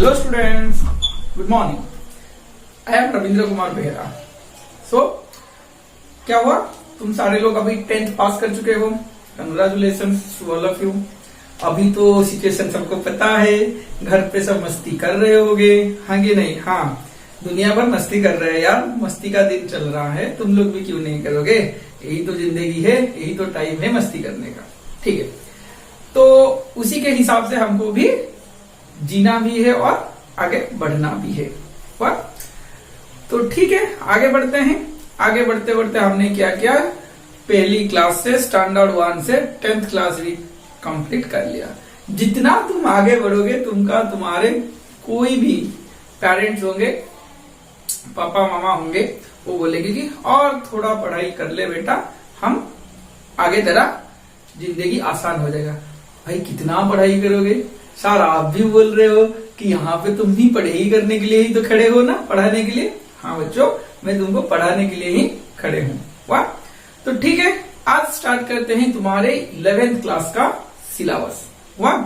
Hello students, good morning. I am Ravindra Kumar Behera. So, क्या हुआ? तुम सारे लोग अभी 10th पास कर चुके हो. Congratulations to all of you. अभी तो सिचुएशन सबको पता है, घर पे सब मस्ती कर रहे होगे, हाँ कि नहीं? हाँ, दुनिया भर मस्ती कर रहे हैं यार, मस्ती का दिन चल रहा है, तुम लोग भी क्यों नहीं करोगे? यही तो जिंदगी है, यही तो टाइम है मस्ती करने का. ठीक है, तो उसी के हिसाब से हमको भी जीना भी है और आगे बढ़ना भी है. वाह, तो ठीक है, आगे बढ़ते हैं. आगे बढ़ते बढ़ते हमने क्या किया, पहली क्लास से स्टैंडर्ड 1 से 10th क्लास भी कंप्लीट कर लिया. जितना तुम आगे बढ़ोगे, तुम्हारे कोई भी पेरेंट्स होंगे, पापा मामा होंगे, वो बोलेंगे कि और थोड़ा पढ़ाई कर ले बेटा, हम आगे तेरा जिंदगी आसान हो जाएगा. भाई कितना पढ़ाई करोगे? सर आप भी बोल रहे हो कि यहाँ पे तुम भी पढ़ाई करने के लिए ही तो खड़े हो ना, पढ़ाने के लिए. हाँ बच्चों, मैं तुमको पढ़ाने के लिए ही खड़े हूँ. वाह, तो ठीक है, आज स्टार्ट करते हैं तुम्हारे 11th क्लास का सिलेबस. वाह,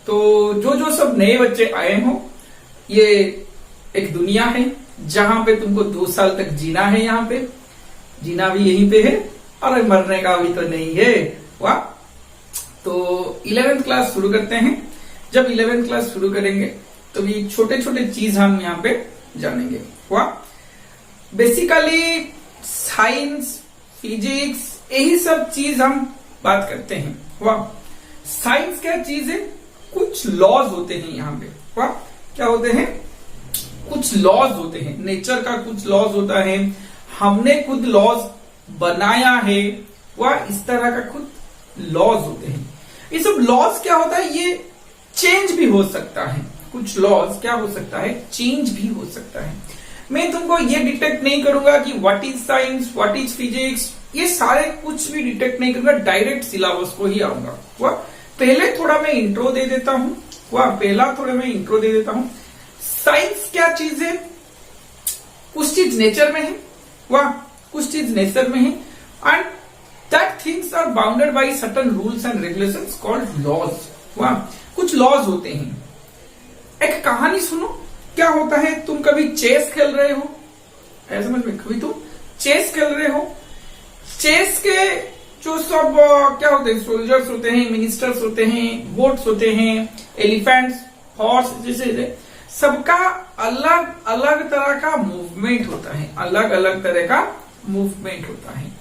तो जो सब नए बच्चे आए हो, ये एक दुनिया है जहां पे तुमको 2 साल तक जीना है. यहाँ पे जीना भी यहीं पे है और मरने का भी तो नहीं है. वाह, तो 11th क्लास शुरू करते हैं. जब 11th क्लास शुरू करेंगे तो भी छोटे छोटे चीज हम यहाँ पे जानेंगे. वाह, बेसिकली साइंस, फिजिक्स, यही सब चीज हम बात करते हैं. वाह, साइंस क्या चीज है? कुछ लॉज होते हैं यहाँ पे. वाह, क्या होते हैं? कुछ लॉज होते हैं, नेचर का कुछ लॉज होता है, हमने खुद लॉज बनाया है. वह इस तरह का खुद लॉज होते हैं. ये सब लॉज क्या होता है, ये चेंज भी हो सकता है. कुछ लॉज क्या हो सकता है, चेंज भी हो सकता है. मैं तुमको ये डिटेक्ट नहीं करूंगा कि what is science, what is physics, ये सारे कुछ भी डिटेक्ट नहीं करूंगा, डायरेक्ट सिलेबस को ही आऊंगा. वह पहले थोड़ा मैं इंट्रो दे देता हूं. साइंस क्या चीज है? कुछ चीज नेचर में है. वाह, कुछ चीज नेचर में है and that things are bounded by certain rules and regulations called laws. वाह, कुछ लॉज होते हैं. एक कहानी सुनो. क्या होता है, तुम कभी चेस खेल रहे हो, ऐसा समझ में, कभी तुम चेस खेल रहे हो. चेस के जो सब क्या होते हैं, सोल्जर्स होते हैं, मिनिस्टर्स होते हैं, बोट्स होते हैं, एलिफेंट्स, हॉर्स, जैसे सबका अलग अलग तरह का मूवमेंट होता है. अलग अलग तरह का मूवमेंट होता है.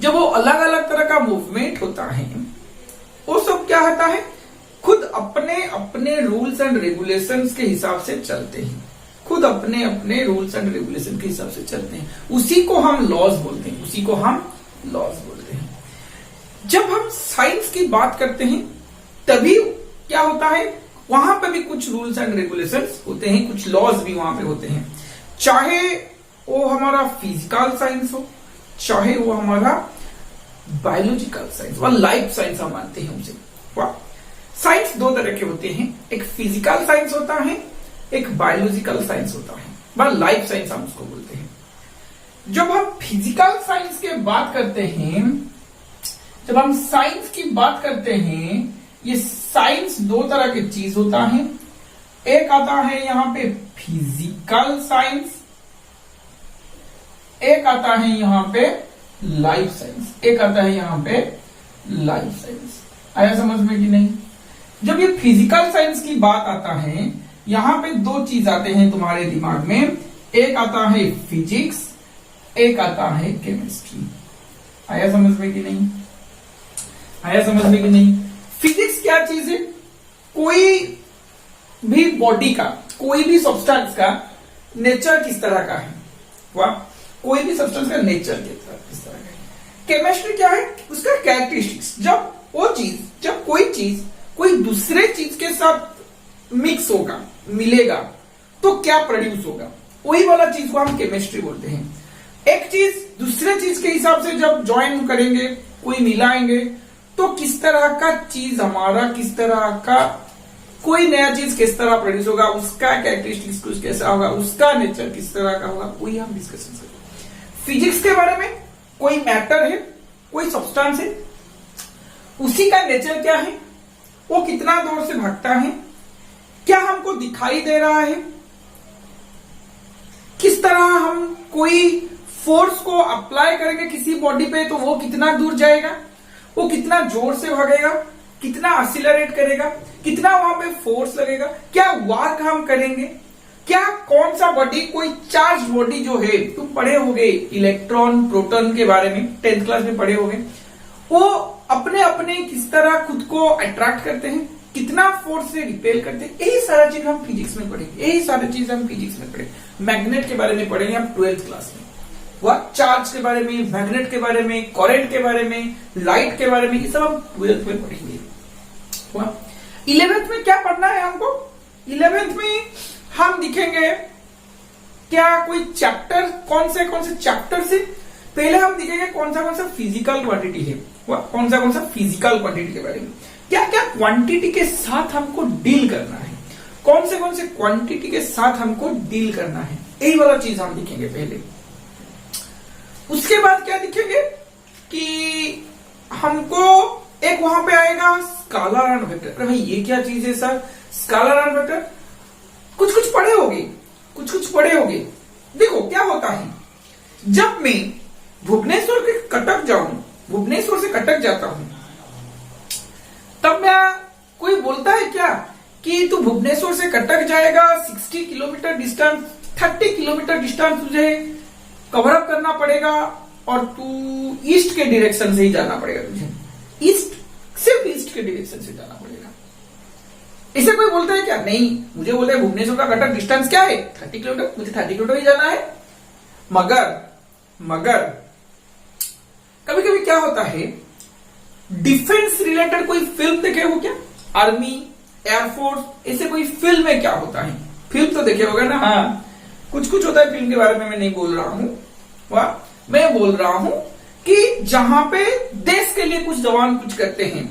जब वो अलग अलग तरह का मूवमेंट होता है, वो सब क्या होता है, खुद अपने अपने रूल्स एंड रेगुलेशंस के हिसाब से चलते हैं. खुद अपने अपने रूल्स एंड रेगुलेशन के हिसाब से चलते हैं. उसी को हम लॉज बोलते हैं. जब हम साइंस की बात करते हैं तभी क्या होता है, वहां पे भी कुछ रूल्स एंड रेगुलेशंस होते हैं, कुछ लॉज भी वहां पे होते हैं. चाहे वो हमारा फिजिकल साइंस हो, चाहे वो हमारा बायोलॉजिकल साइंस व लाइफ साइंस हम मानते हैं उसे. वाह, साइंस 2 तरह के होते हैं. एक फिजिकल साइंस होता है, एक बायोलॉजिकल साइंस होता है, व लाइफ साइंस हम उसको बोलते हैं. जब हम फिजिकल साइंस की बात करते हैं, ये साइंस 2 तरह की चीज होता है. एक आता है यहाँ पे फिजिकल साइंस, एक आता है यहाँ पे लाइफ साइंस. आया समझ में कि नहीं? जब ये फिजिकल साइंस की बात आता है, यहाँ पे 2 चीज आते हैं तुम्हारे दिमाग में. एक आता है फिजिक्स, एक आता है केमिस्ट्री. आया समझ में कि नहीं? फिजिक्स क्या चीज है? कोई भी बॉडी का, कोई भी सब्सटेंस का नेचर किस तरह का है. वाह, कोई भी सब्सटेंस का नेचर किस तरह का है. केमिस्ट्री क्या है? उसका कैरेक्टरिस्टिक्स. जब कोई चीज कोई दूसरे चीज के साथ मिक्स होगा, मिलेगा, तो क्या प्रोड्यूस होगा, वही वाला चीज को हम केमिस्ट्री बोलते हैं. एक चीज दूसरे चीज के हिसाब से जब ज्वाइन करेंगे, कोई मिलाएंगे, तो किस तरह का चीज हमारा, किस तरह का कोई नया चीज किस तरह प्रोड्यूस होगा, उसका कैरेक्टरिस्टिक्स कुछ कैसा होगा, उसका नेचर किस तरह का होगा, वही हम डिस्कशन करेंगे. फिजिक्स के बारे में, कोई मैटर है, कोई सब्सटेंस है, उसी का नेचर क्या है, वो कितना दूर से भागता है, क्या हमको दिखाई दे रहा है? किस तरह हम कोई फोर्स को अप्लाई करेंगे किसी बॉडी पे तो वो कितना दूर जाएगा, वो कितना जोर से भागेगा, कितना एक्सीलरेट करेगा, कितना वहां पे फोर्स लगेगा, क्या वर्क हम करेंगे, क्या कौन सा बॉडी, कोई चार्ज बॉडी जो है, तुम पढ़े होगे इलेक्ट्रॉन प्रोटॉन के बारे में 10th क्लास में पढ़े होगे, वो अपने अपने किस तरह खुद को अट्रैक्ट करते हैं, कितना फोर्स से रिपेल करते हैं, यही सारा चीज हम फिजिक्स में पढ़ेंगे, यही सारी चीज हम फिजिक्स में पढ़ेंगे। मैग्नेट के बारे में पढ़ेंगे हम 12th क्लास में, वह चार्ज के बारे में, मैग्नेट के बारे में, करंट के बारे में, लाइट के बारे में, ये सब हम 12th में पढ़ेंगे। 11th में क्या पढ़ना है हमको? 11th में हम दिखेंगे क्या कोई चैप्टर, कौन से चैप्टर से पहले हम दिखेंगे कौन सा फिजिकल क्वांटिटी है, कौन सा फिजिकल क्वांटिटी के बारे में, क्या क्या क्वांटिटी के साथ हमको डील करना है, कौन से क्वांटिटी के साथ हमको डील करना है, यही वाला चीज हम दिखेंगे पहले। उसके बाद क्या दिखेंगे कि हमको एक वहां पे आएगा स्कालर एंड वेक्टर। अरे भाई ये क्या चीज है सर, स्कालर एंड वेक्टर? कुछ पढ़े होगे। देखो क्या होता है, जब मैं भुवनेश्वर से कटक जाता हूं, तब मैं कोई बोलता है क्या कि तू भुवनेश्वर से कटक जाएगा 60 किलोमीटर डिस्टेंस, 30 किलोमीटर डिस्टेंस तुझे कवर अप करना पड़ेगा और तू ईस्ट के डायरेक्शन से ही जाना पड़ेगा, तुझे सिर्फ ईस्ट के डायरेक्शन से जाना पड़ेगा। इसे कोई बोलता है क्या? नहीं, मुझे बोलते हैं भुवनेश्वर का कटक डिस्टेंस क्या है 30 किलोमीटर, मुझे 30 किलोमीटर ही जाना है। मगर कभी कभी क्या होता है, डिफेंस रिलेटेड कोई फिल्म देखे हो क्या? आर्मी, एयरफोर्स, ऐसे कोई फिल्म में क्या होता है? फिल्म तो देखे होगा ना। हाँ, कुछ होता है फिल्म के बारे में मैं नहीं बोल रहा हूं, मैं बोल रहा हूं कि जहां पे देश के लिए कुछ जवान कुछ करते हैं,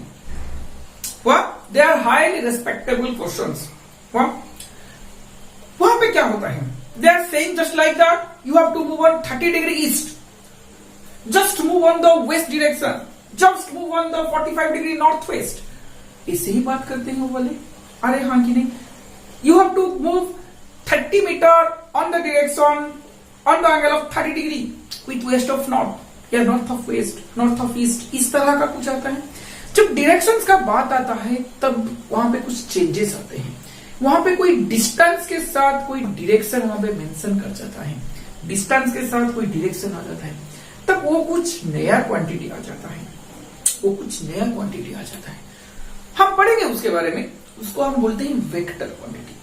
they are highly respectable persons. वहां पे क्या होता है, they are saying just like that you have to move on 30 degree east, just move on the west direction, just move on the 45 degree north west. इससे ही बात करते हैं वो वाले। अरे हाँ कि नहीं, you have to move 30 metre on the direction on the angle of 30 degree with west of north या north of west, north of east, इस तरह का कुछ आता है। जब डायरेक्शंस का बात आता है तब वहां पे कुछ चेंजेस आते हैं, वहां पे कोई डिस्टेंस के साथ कोई डायरेक्शन वहां पे मेंशन कर जाता है, डिस्टेंस के साथ कोई डायरेक्शन आ जाता है, तब वो कुछ नया क्वांटिटी आ जाता है, हम पढ़ेंगे उसके बारे में। उसको हम बोलते हैं वेक्टर क्वांटिटी।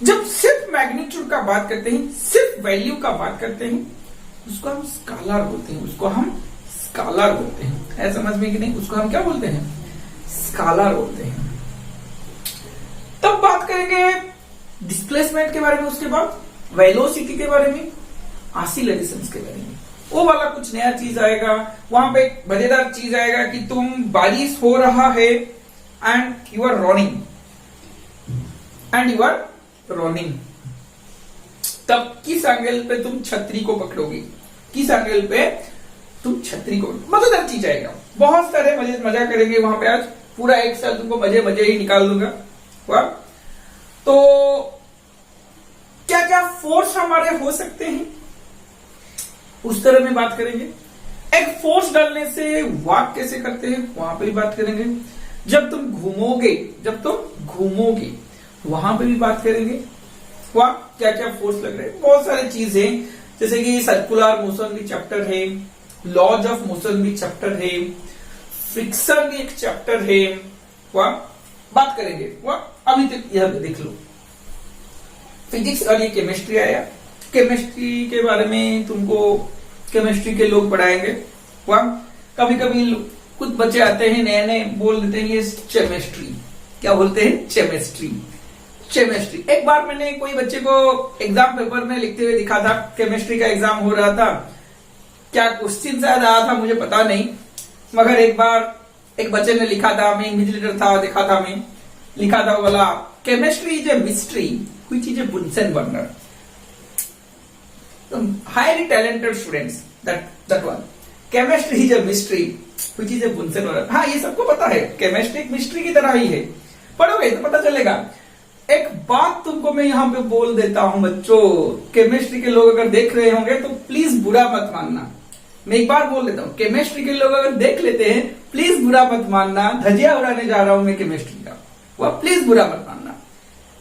जब सिर्फ मैग्नीट्यूड का बात करते हैं, सिर्फ वैल्यू का बात करते हैं, उसको हम स्कालर बोलते हैं। है समझ में कि नहीं? उसको हम क्या बोलते हैं? स्कालर बोलते हैं। तब बात करेंगे डिस्प्लेसमेंट के बारे में, उसके बाद वेलोसिटी के बारे में, एक्सीलरेशन के बारे में। वो वाला कुछ नया चीज आएगा। वहां पे एक मजेदार चीज आएगा कि तुम, बारिश हो रहा है एंड यू आर रनिंग, तब किस एंगल पे तुम छतरी को पकड़ोगे, मजेदार चीज आएगा। बहुत सारे मजा करेंगे वहां पे। आज पूरा एक साल तुमको मजे ही निकाल दूंगा। तो क्या क्या फोर्स हमारे हो सकते हैं, उस तरह में बात करेंगे। एक फोर्स डालने से वॉक कैसे करते हैं, वहां पे भी बात करेंगे। जब तुम घूमोगे वहां पे भी बात करेंगे। वहां क्या क्या फोर्स लग रहे हैं, बहुत सारी चीजें, जैसे कि सर्कुलर मोशन भी चैप्टर है, लॉज ऑफ मोशन भी चैप्टर है, फ्रिक्शन भी एक चैप्टर है, वह बात करेंगे। वह अभी तक यह देख लो, फिजिक्स और ये केमिस्ट्री आया। केमिस्ट्री के बारे में तुमको केमिस्ट्री के लोग पढ़ाएंगे। वह कभी कभी कुछ बच्चे आते हैं नए बोल देते हैं ये केमिस्ट्री, क्या बोलते हैं? केमिस्ट्री। एक बार मैंने कोई बच्चे को एग्जाम पेपर में लिखते हुए दिखा था, केमिस्ट्री का एग्जाम हो रहा था, क्या क्वेश्चन शायद आया था मुझे पता नहीं, मगर एक बार एक बच्चे ने लिखा था, मैं इन्विजिलेटर था, लिखा था बोला, chemistry is a mystery which is a बुनसेन burner. highly talented students, that one, chemistry is a mystery कुछ चीजें बुनसे और हाँ ये सबको पता है, केमिस्ट्री एक मिस्ट्री की तरह ही है, पढ़ोगे तो पता चलेगा। एक बात तुमको मैं यहाँ पे बोल देता हूं बच्चों, केमिस्ट्री के लोग अगर देख रहे होंगे तो प्लीज बुरा मत मानना। मैं एक बार बोल देता हूँ, केमिस्ट्री के लोग अगर देख लेते हैं प्लीज बुरा मत मानना, धजिया उड़ाने जा रहा हूं मैं केमिस्ट्री का, वह प्लीज बुरा मत मानना।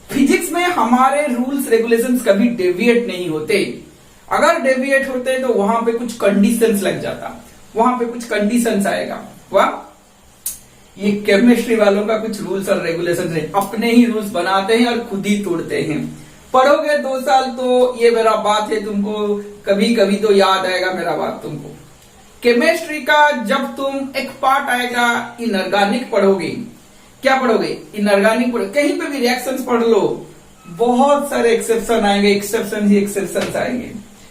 फिजिक्स में हमारे रूल्स रेगुलेशंस कभी डेविएट नहीं होते, अगर डेविएट होते तो वहां पे कुछ कंडीशंस लग जाता, वहां पे कुछ कंडीशंस आएगा। वाह, ये केमिस्ट्री वालों का कुछ रूल्स और रेगुलेशन है, अपने ही रूल्स बनाते हैं और खुद ही तोड़ते हैं। पढ़ोगे 2 साल तो ये मेरा बात है, तुमको कभी कभी तो याद आएगा मेरा बात तुमको। केमिस्ट्री का जब तुम एक पार्ट आएगा इनऑर्गेनिक पढ़ोगे, क्या पढ़ोगे? इनऑर्गेनिक पढ़ोगे, कहीं पे भी रिएक्शंस पढ़ लो, बहुत सारे एक्सेप्शन आएंगे, एक्सेप्शन ही एक्सेप्शन आएंगे,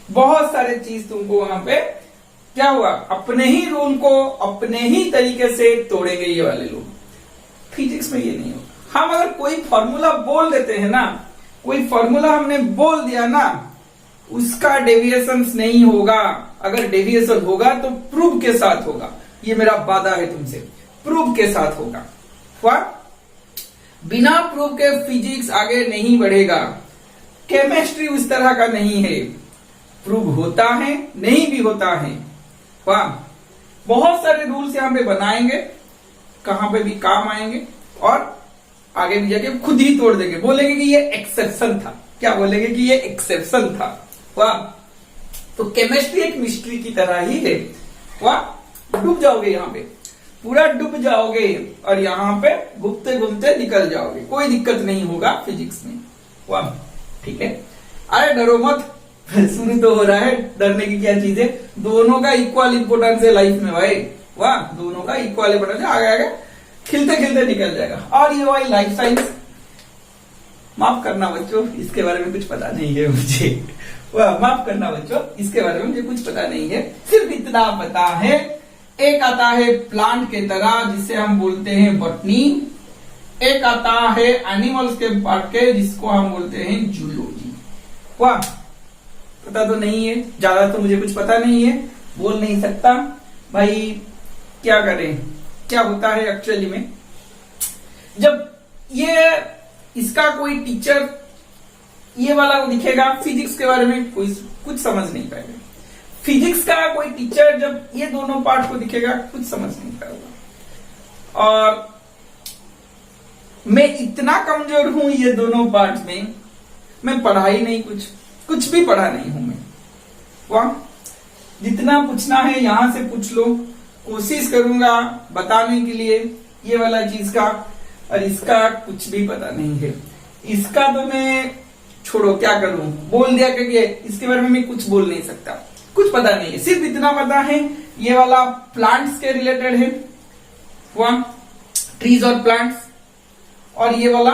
बहुत सारे चीज तुमको वहां पे क्या हुआ, अपने ही रूल को अपने ही तरीके से तोड़ेंगे ये वाले लोग। फिजिक्स में ये नहीं होगा। हम अगर कोई फॉर्मूला बोल देते हैं ना, कोई फॉर्मूला हमने बोल दिया ना, उसका डेविएशन नहीं होगा, अगर डेविएशन होगा तो प्रूफ के साथ होगा, ये मेरा वादा है तुमसे, प्रूफ के साथ होगा। बिना प्रूफ के फिजिक्स आगे नहीं बढ़ेगा, केमिस्ट्री उस तरह का नहीं है, प्रूफ होता है नहीं भी होता है। वाह, बहुत सारे रूल्स यहां पे बनाएंगे, कहां पे भी काम आएंगे और आगे भी जाके खुद ही तोड़ देंगे, बोलेंगे कि ये एक्सेप्शन था, क्या बोलेंगे कि ये एक्सेप्शन था। वाह, तो केमिस्ट्री एक मिस्ट्री की तरह ही है। वाह, डूब जाओगे यहाँ पे, पूरा डूब जाओगे और यहाँ पे घूमते घूमते निकल जाओगे, कोई दिक्कत नहीं होगा फिजिक्स में। वाह, ठीक है, अरे डरो मत, शुरू तो हो रहा है, डरने की क्या चीज है, दोनों का इक्वल इंपोर्टेंस है लाइफ में भाई। वाह, दोनों का इक्वल इंपोर्टेंस है, आगे आगे खिलते खिलते निकल जाएगा। और ये भाई लाइफ साइंस, माफ करना बच्चों, इसके बारे में कुछ पता नहीं है मुझे। वाह, माफ करना बच्चों, इसके बारे में मुझे कुछ पता नहीं है, सिर्फ इतना पता है, एक आता है प्लांट के तरह जिसे हम बोलते हैं बॉटनी, एक आता है एनिमल्स के पार्ट के जिसको हम बोलते हैं जूलॉजी। वाह, पता तो नहीं है, ज्यादा तो मुझे कुछ पता नहीं है, बोल नहीं सकता भाई, क्या करें, क्या होता है एक्चुअली में, जब ये इसका कोई टीचर ये वाला को दिखेगा, फिजिक्स के बारे में कोई कुछ समझ नहीं पाएगा, फिजिक्स का कोई टीचर जब ये दोनों पार्ट को दिखेगा कुछ समझ नहीं पाएगा। और मैं इतना कमजोर हूं ये दोनों पार्ट में, मैं पढ़ा ही नहीं, कुछ भी पढ़ा नहीं हूं मैं। वाह, जितना पूछना है यहां से पूछ लो, कोशिश करूंगा बताने के लिए ये वाला चीज का, और इसका कुछ भी पता नहीं है, इसका तो मैं छोड़ो, क्या करूं, बोल दिया क्योंकि इसके बारे में मैं कुछ बोल नहीं सकता, कुछ पता नहीं है, सिर्फ इतना पता है ये वाला प्लांट्स के रिलेटेड है, वाह, ट्रीज और प्लांट्स, और ये वाला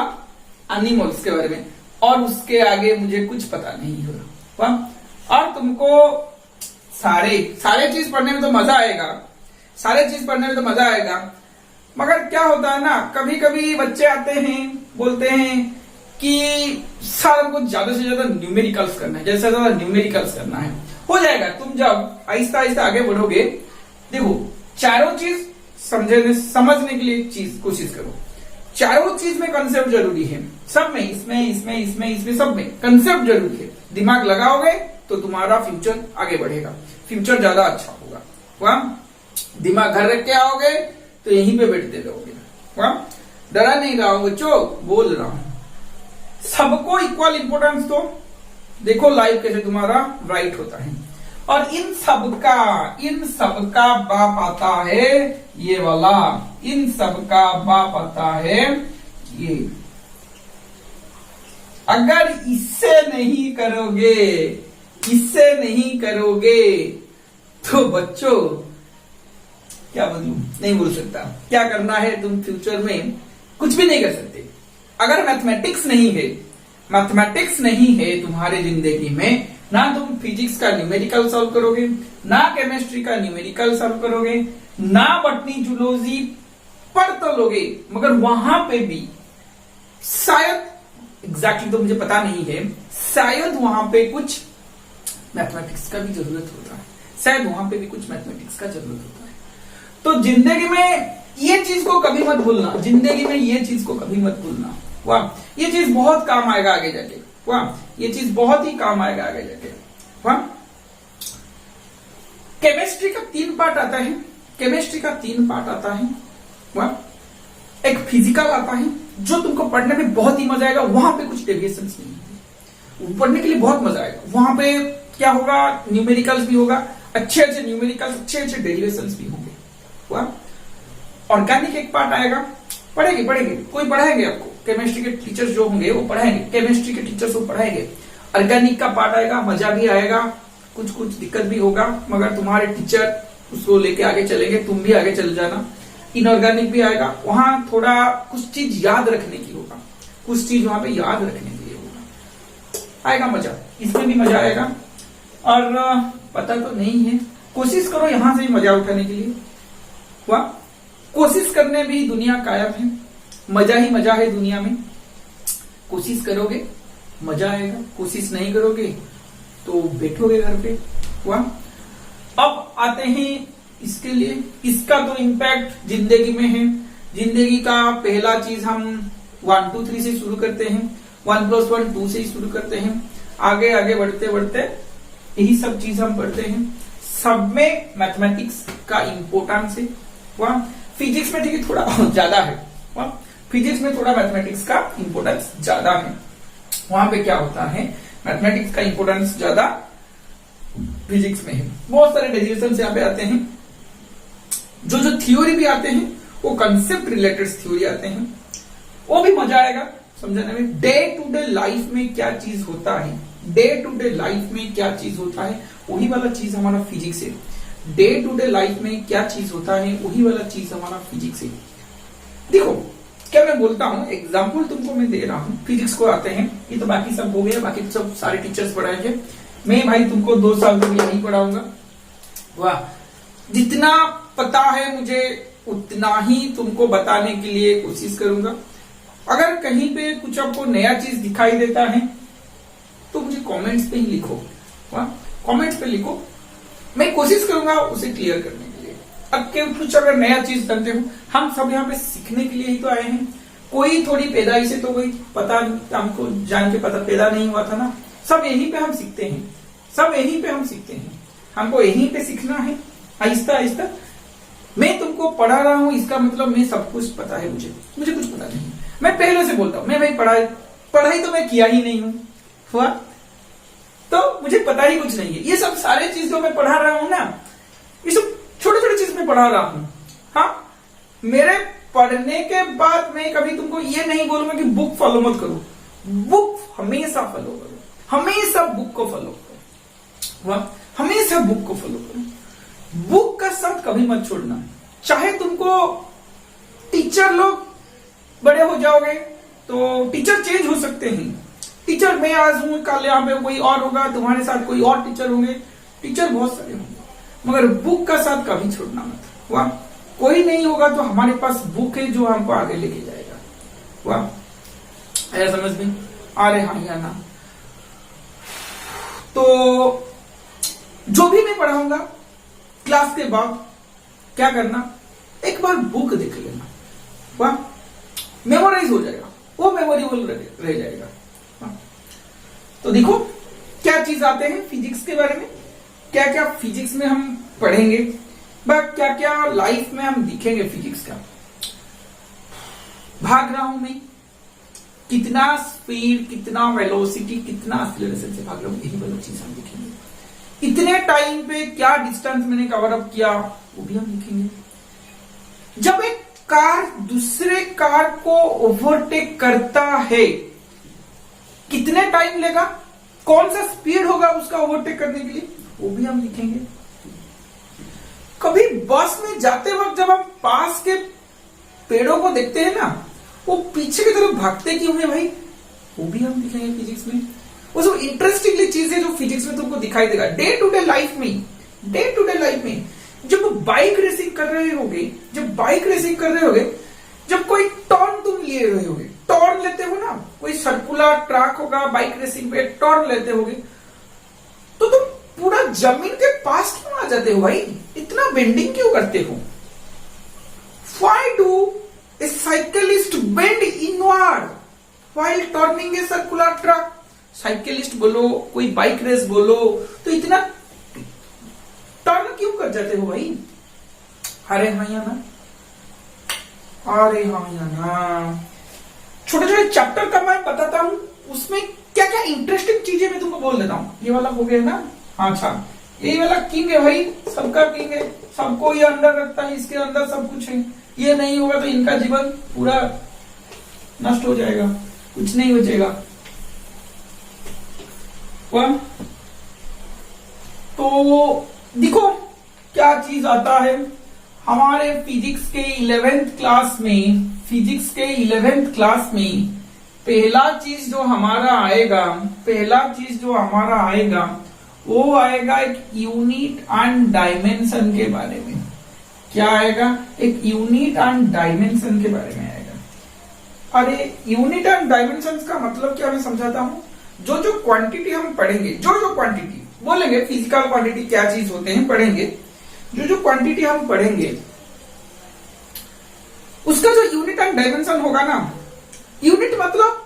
एनिमल्स के बारे में, और उसके आगे मुझे कुछ पता नहीं हो रहा। और तुमको सारे चीज पढ़ने में तो मजा आएगा, सारे चीज पढ़ने में तो मजा आएगा, मगर क्या होता है ना, कभी कभी बच्चे आते हैं बोलते हैं कि सर हमको ज्यादा से ज्यादा न्यूमेरिकल्स करना है, जैसे ज्यादा न्यूमेरिकल्स करना है, हो जाएगा, तुम जब आहिस्ता आहिस्ता आगे बढ़ोगे, देखो चारों चीज समझने के लिए चीज कोशिश करो, चारों चीज में कंसेप्ट जरूरी है, सब में, इसमें सब में कंसेप्ट जरूरी है, दिमाग लगाओगे तो तुम्हारा फ्यूचर आगे बढ़ेगा, फ्यूचर ज्यादा अच्छा होगा। वाह, दिमाग घर रख के आओगे तो यहीं पे बैठते रहोगे। वाह, डरा नहीं रहा हूं बच्चों, बोल रहा हूं, सबको इक्वल इंपोर्टेंस दो, देखो लाइफ कैसे तुम्हारा राइट होता है। और इन सबका बाप आता है ये वाला, इन सबका बाप आता है ये, अगर इससे नहीं करोगे तो बच्चों क्या बोलूं, नहीं बोल सकता, क्या करना है तुम फ्यूचर में, कुछ भी नहीं कर सकते। अगर मैथमेटिक्स नहीं है तुम्हारे जिंदगी में, ना तुम फिजिक्स का न्यूमेरिकल सॉल्व करोगे, ना केमिस्ट्री का न्यूमेरिकल सॉल्व करोगे, ना बॉटनी जूलॉजी पढ़ तो लोगे, मगर वहां पे भी शायद एग्जैक्टली तो मुझे पता नहीं है, शायद वहां पे कुछ मैथमेटिक्स का भी जरूरत होता है, शायद वहां पे भी कुछ मैथमेटिक्स का जरूरत होता है। तो जिंदगी में ये चीज को कभी मत भूलना, जिंदगी में ये चीज को कभी मत भूलना। वाह, ये चीज बहुत काम आएगा आगे जाके। वाह, ये चीज बहुत ही काम आएगा आगे जाके। वाह, केमिस्ट्री का 3 पार्ट आता है, केमिस्ट्री का 3 पार्ट आता है। वाह, एक फिजिकल आता है जो तुमको पढ़ने में बहुत ही मजा आएगा, वहां पे कुछ डेविएशंस नहीं है, पढ़ने के लिए बहुत मजा आएगा। वहां पे क्या होगा, न्यूमेरिकल्स भी होगा, अच्छे अच्छे न्यूमेरिकल्स, अच्छे अच्छे डेरिवेशंस भी होंगे। वाह, ऑर्गेनिक एक पार्ट आएगा, पढ़ेंगे कोई पढ़ाएंगे आपको, केमिस्ट्री के टीचर्स जो होंगे वो पढ़ाएंगे, केमिस्ट्री के टीचर्स वो पढ़ाएंगे। ऑर्गेनिक का पार्ट आएगा, मजा भी आएगा, कुछ कुछ दिक्कत भी होगा, मगर तुम्हारे टीचर उसको लेके आगे चलेंगे, तुम भी आगे चल जाना। इनऑर्गेनिक भी आएगा, वहां थोड़ा कुछ चीज याद रखने की होगा, कुछ चीज वहां पे याद रखने के लिए होगा, आएगा मजा, इसमें भी मजा आएगा। और पता तो नहीं है, कोशिश करो यहां से भी मजा उठाने के लिए। वाह, कोशिश करने भी दुनिया कायम है, मजा ही मजा है दुनिया में। कोशिश करोगे मजा आएगा, कोशिश नहीं करोगे तो बैठोगे घर पे। वाह, अब आते हैं इसके लिए, इसका तो इम्पैक्ट जिंदगी में है। जिंदगी का पहला चीज हम 1 2 3 से शुरू करते हैं, 1 + 1 2 से ही शुरू करते हैं, आगे आगे बढ़ते बढ़ते यही सब चीज हम पढ़ते हैं। सब में मैथमेटिक्स का इंपोर्टेंस है। वह फिजिक्स में देखिए थोड़ा ज्यादा है, वह फिजिक्स में थोड़ा मैथमेटिक्स का इंपोर्टेंस ज्यादा है। वहां पे क्या होता है, मैथमेटिक्स का इंपोर्टेंस ज्यादा फिजिक्स में है। बहुत सारे डेरिवेशंस यहाँ पे आते हैं, जो थ्योरी भी आते हैं वो कंसेप्ट रिलेटेड थ्योरी आते हैं, वो भी मजा आएगा समझने में। डे टू डे लाइफ में क्या चीज होता है, डे टू डे लाइफ में क्या चीज होता है, वही वाला चीज हमारा फिजिक्स है। डे टू डे लाइफ में क्या चीज होता है, वही वाला चीज हमारा फिजिक्स है। देखो क्या मैं बोलता हूं, एग्जाम्पल तुमको मैं दे रहा हूं। फिजिक्स को आते हैं, ये तो बाकी सब हो गया, बाकी सब सारे टीचर्स पढ़ाएंगे, मैं भाई तुमको 2 साल तक यही पढ़ाऊंगा। वाह, जितना पता है मुझे उतना ही तुमको बताने के लिए कोशिश करूंगा। अगर कहीं पे कुछ आपको नया चीज दिखाई देता है तो मुझे कमेंट्स पे ही लिखो। वाह, कमेंट्स पे लिखो, मैं कोशिश करूंगा उसे क्लियर करने के लिए। अब कुछ अगर नया चीज जानते हो, हम सब यहाँ पे सीखने के लिए ही तो आए हैं। कोई थोड़ी पैदाई से तो कोई पता हमको जान के पता पैदा नहीं हुआ था ना, सब यहीं पे हम सीखते हैं, सब यहीं पे हम सीखते हैं, हमको यहीं पे सीखना है आहिस्ता आहिस्ता। मैं तुमको पढ़ा रहा हूं, इसका मतलब मैं सब कुछ पता है, मुझे कुछ पता नहीं। मैं पहले से बोलता हूं, मैं भाई पढ़ाई तो मैं किया ही नहीं हूं, हुआ तो मुझे पता ही कुछ नहीं है। ये सब सारे चीज जो मैं पढ़ा रहा हूं ना, ये सब छोटे छोटे चीज मैं पढ़ा रहा हूं। हाँ, मेरे पढ़ने के बाद मैं कभी तुमको ये नहीं बोलूंगा कि बुक फॉलो मत करो, बुक हमेशा फॉलो करो, हमेशा बुक को फॉलो करो। वाह, हमेशा बुक को फॉलो करो, बुक का साथ कभी मत छोड़ना। चाहे तुमको टीचर लोग बड़े हो जाओगे तो टीचर चेंज हो सकते हैं, टीचर मैं आज हूं, कल यहाँ पे कोई और होगा, तुम्हारे साथ कोई और टीचर होंगे, टीचर बहुत सारे होंगे, मगर बुक का साथ कभी छोड़ना मत। वाह, कोई नहीं होगा तो हमारे पास बुक है जो हमको आगे लेके जाएगा। वाह, आया समझ में, आ रहे हाँ या ना। तो जो भी मैं पढ़ाऊंगा क्लास के बाद क्या करना, एक बार बुक देख लेना। वाह, मेमोराइज हो जाएगा, वो मेमोरेबल रह जाएगा। तो देखो क्या चीज आते हैं फिजिक्स के बारे में, क्या क्या फिजिक्स में हम पढ़ेंगे, क्या क्या लाइफ में हम दिखेंगे फिजिक्स का। भाग रहा हूं मैं, कितना स्पीड, कितना वेलोसिटी, कितना एक्सीलरेशन से भाग रहा हूं, यही वाला चीज हम दिखेंगे। इतने टाइम पे क्या डिस्टेंस मैंने कवर अप किया, वो भी हम दिखेंगे। जब एक कार दूसरे कार को ओवरटेक करता है, कितने टाइम लेगा, कौन सा स्पीड होगा उसका ओवरटेक करने के लिए, वो भी हम लिखेंगे। कभी बस में जाते वक्त जब हम पास के पेड़ों को देखते हैं ना, वो पीछे की तरफ भागते क्यों है भाई, वो भी हम दिखेंगे फिजिक्स में। वो सब इंटरेस्टिंगली चीजें जो फिजिक्स में तुमको दिखाई देगा डे टू डे लाइफ में। डे टू डे लाइफ में जब बाइक रेसिंग कर रहे होगे, जब कोई टर्न तुम ले रहे होगे, टर्न लेते हो ना, कोई सर्कुलर ट्रैक होगा, बाइक रेसिंग पे टर्न लेते होगे, तो तुम पूरा जमीन के पास क्यों आ जाते हो भाई, इतना बेंडिंग क्यों करते हो। Why do a cyclist bend inward while turning a circular truck? Cyclist बोलो, कोई बाइक रेस बोलो, तो इतना टर्न क्यों कर जाते हो भाई? अरे हाँ या ना, अरे हाँ या ना। छोटे छोटे चैप्टर का मैं बताता हूं, उसमें क्या क्या इंटरेस्टिंग चीजें मैं तुमको बोल देता हूँ। ये वाला हो गया ना? हाँ अच्छा, यही वाला किंग है भाई, सबका किंग है, सबको ये अंदर रखता है, इसके अंदर सब कुछ है। ये नहीं होगा तो इनका जीवन पूरा नष्ट हो जाएगा, कुछ नहीं बचेगा। तो देखो क्या चीज आता है हमारे फिजिक्स के 11th क्लास में। फिजिक्स के 11th क्लास में पहला चीज जो हमारा आएगा वो आएगा एक यूनिट एंड डायमेंशन के बारे में। क्या आएगा? एक यूनिट एंड डायमेंशन के बारे में आएगा। अरे यूनिट एंड डायमेंशन का मतलब क्या, मैं समझाता हूं। जो जो क्वांटिटी हम पढ़ेंगे, जो जो क्वांटिटी बोलेंगे, फिजिकल क्वांटिटी क्या चीज होते हैं पढ़ेंगे, जो जो क्वांटिटी हम पढ़ेंगे उसका जो यूनिट एंड डायमेंशन होगा ना, यूनिट मतलब